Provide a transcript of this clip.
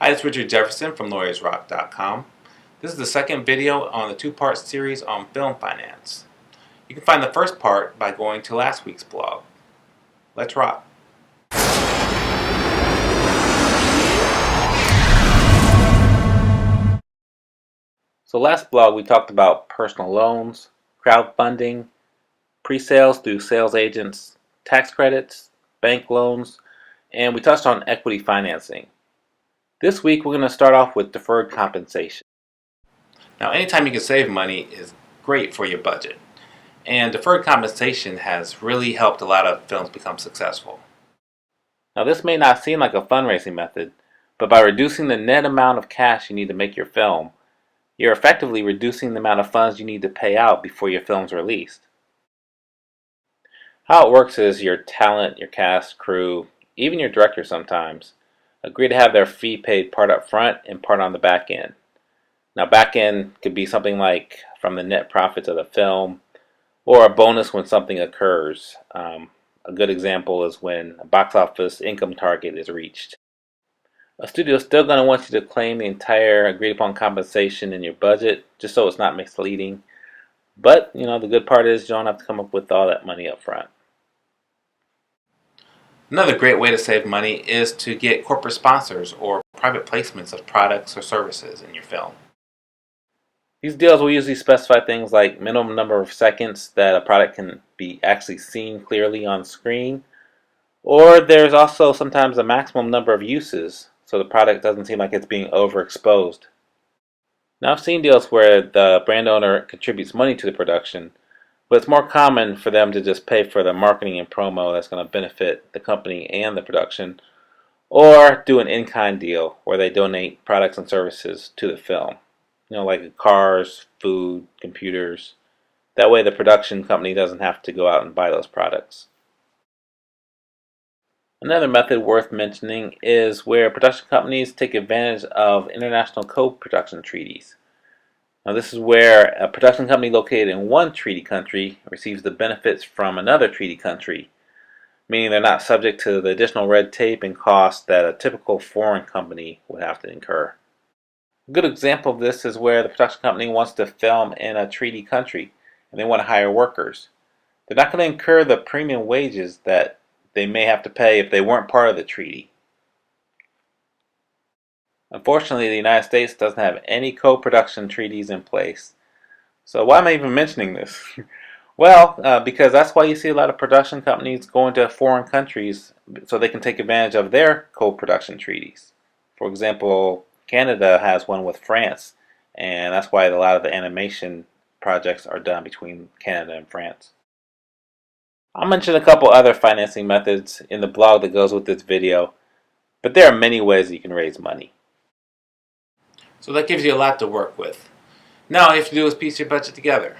Hi, it's Richard Jefferson from LawyersRock.com. This is the second video on the two-part series on film finance. You can find the first part by going to last week's blog. Let's rock. So last blog we talked about personal loans, crowdfunding, pre-sales through sales agents, tax credits, bank loans, and we touched on equity financing. This week we're going to start off with deferred compensation. Now, anytime you can save money is great for your budget, and deferred compensation has really helped a lot of films become successful. Now, this may not seem like a fundraising method, but by reducing the net amount of cash you need to make your film, you're effectively reducing the amount of funds you need to pay out before your film's released. How it works is your talent, your cast, crew, even your director sometimes, agree to have their fee paid part up front and part on the back end. Now, back end could be something like from the net profits of the film, or a bonus when something occurs. A good example is when a box office income target is reached. A studio is still going to want you to claim the entire agreed upon compensation in your budget, just so it's not misleading. But, the good part is you don't have to come up with all that money up front. Another great way to save money is to get corporate sponsors or private placements of products or services in your film. These deals will usually specify things like minimum number of seconds that a product can be actually seen clearly on screen, or there's also sometimes a maximum number of uses so the product doesn't seem like it's being overexposed. Now, I've seen deals where the brand owner contributes money to the production, but it's more common for them to just pay for the marketing and promo that's going to benefit the company and the production, or do an in-kind deal where they donate products and services to the film. Like cars, food, computers. That way the production company doesn't have to go out and buy those products. Another method worth mentioning is where production companies take advantage of international co-production treaties. Now, this is where a production company located in one treaty country receives the benefits from another treaty country, meaning they're not subject to the additional red tape and costs that a typical foreign company would have to incur. A good example of this is where the production company wants to film in a treaty country and they want to hire workers. They're not going to incur the premium wages that they may have to pay if they weren't part of the treaty. Unfortunately, the United States doesn't have any co-production treaties in place. So why am I even mentioning this? Well, because that's why you see a lot of production companies going to foreign countries so they can take advantage of their co-production treaties. For example, Canada has one with France, and that's why a lot of the animation projects are done between Canada and France. I'll mention a couple other financing methods in the blog that goes with this video, but there are many ways you can raise money. So that gives you a lot to work with. Now all you have to do is piece your budget together.